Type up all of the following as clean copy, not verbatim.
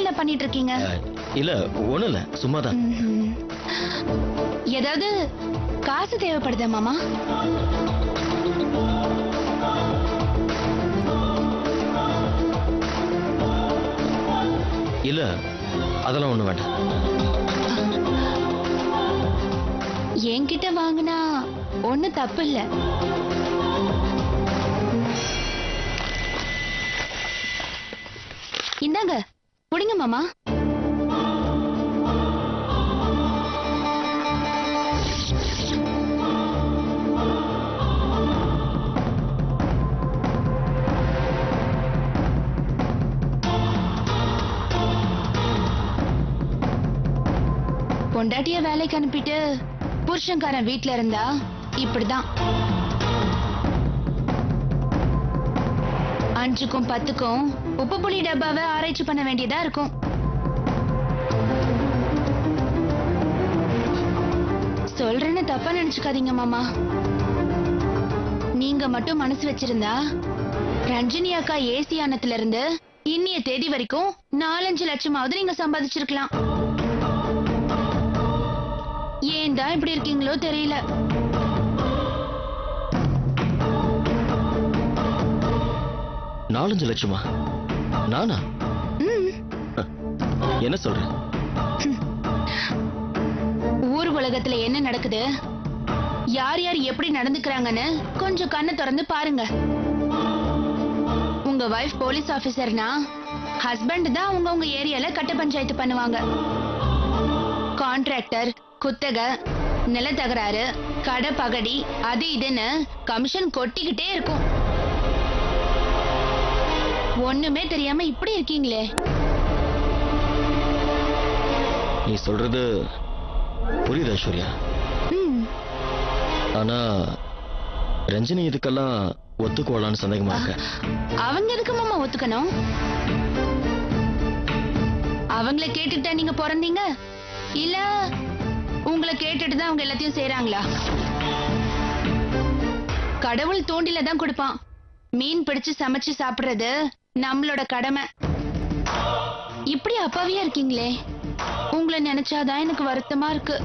என்ன பண்ணிட்டு இருக்கீங்க? இல்ல ஒண்ணும் இல்ல, சும்மாதான். ஏதாவது காசு தேவைப்படுதா மாமா? இல்ல அதெல்லாம் ஒண்ணு வேண்டாம். என்கிட்ட வாங்கினா ஒண்ணு தப்பு இல்ல. இந்தாங்க குடிங்க மாமா. பொண்டாட்டிய வேலைக்கு அனுப்பிட்டு புருஷன்காரன் வீட்ல இருந்தா இப்படிதான். 5க்கும் 10க்கும் உப்பு புளி டப்பாவை ஆராய்ச்சி பண்ண வேண்டியதா இருக்கும். சொல்றேன்னு தப்பா நினைச்சுக்காதீங்க மாமா. நீங்க மட்டும் மனசு வச்சிருந்தா ரஞ்சினி அக்கா ஏசி ஆனத்துல இருந்து இன்னிய தேதி வரைக்கும் 4-5 லட்சமாவது நீங்க சம்பாதிச்சிருக்கலாம். ஏன் தான் இப்படி இருக்கீங்களோ தெரியல. நாலஞ்சு லட்சமா? நானா? என்ன சொல்ற? ஊர் உலகத்துல என்ன நடக்குது, யார் யார் எப்படி நடந்துக்கிறாங்கன்னு கொஞ்சம் கண்ணை திறந்து பாருங்க. உங்க வைஃப் போலீஸ் ஆபீசர்னா ஹஸ்பண்ட் தான் உங்க ஏரியால கட்ட பஞ்சாயத்து பண்ணுவாங்க. கான்ட்ராக்டர், குத்தக, நில தகராறு, கடை பகடி, அது இதுன்னு கமிஷன் கொட்டிக்கிட்டே இருக்கும். ஒண்ணுமே தெரியாம இப்படி இருக்கீங்களே. நீ சொல்றது புரியுது ஐஸ்வர்யா. ஆனா ரஞ்சினி இதுக்கெல்லாம் ஒத்துக்குவாளான்னு சந்தேகமா இருக்க. அவங்க எதுக்கு மாமா ஒத்துக்கணும்? அவங்கள கேட்டுட்டா நீங்க பிறந்தீங்க, இல்ல உங்களை கேட்டுட்டு தான் அவங்க எல்லாத்தையும் செய்யறாங்களா? கடவுள் தூண்டில தான் கொடுப்பான். மீன் பிடிச்சு சமைச்சு சாப்பிடுறது நம்மளோட கடமை. இப்படி அப்பாவியா இருக்கீங்களே, உங்களை நினைச்சாதான் எனக்கு வருத்தமா இருக்கு.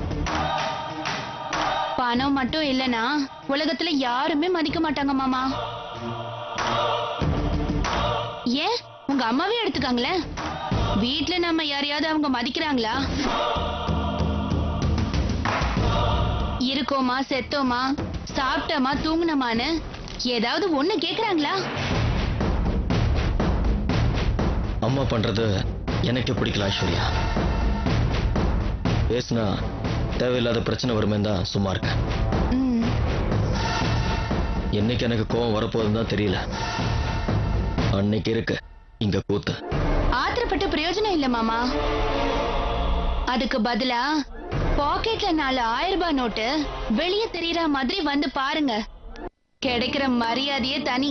பணம் மட்டும் இல்லனா உலகத்துல யாருமே மதிக்க மாட்டாங்க மாமா. ஏன் உங்க அம்மாவே எடுத்துக்காங்களேன். வீட்டுல நம்ம யாரையாவது அவங்க மதிக்கிறாங்களா? இருக்கோமா, செத்தோமா, சாப்பிட்டோமா, தூங்குனமான்னு ஏதாவது ஒண்ணு கேக்குறாங்களா? அம்மா பண்றது எனக்கு பிடிக்கல ஐஸ்வர்யா. பேசினா தேவையில்லாத பிரச்சனை வருமே தான் சும்மா இருக்க. என்னைக்கு எனக்கு கோவம் வரப்போகுதுன்னு தான் தெரியல. அன்னைக்கு இருக்கு இங்க கூத்து. ஆத்திரப்பட்ட பிரயோஜனம் இல்ல மாமா. அதுக்கு பதிலா பாக்கெட்ல 4 1000 ரூபாய் நோட்டு வெளியே தெரியற மாதிரி வந்து பாருங்க. கிடைக்கிற மரியாதையே தனி.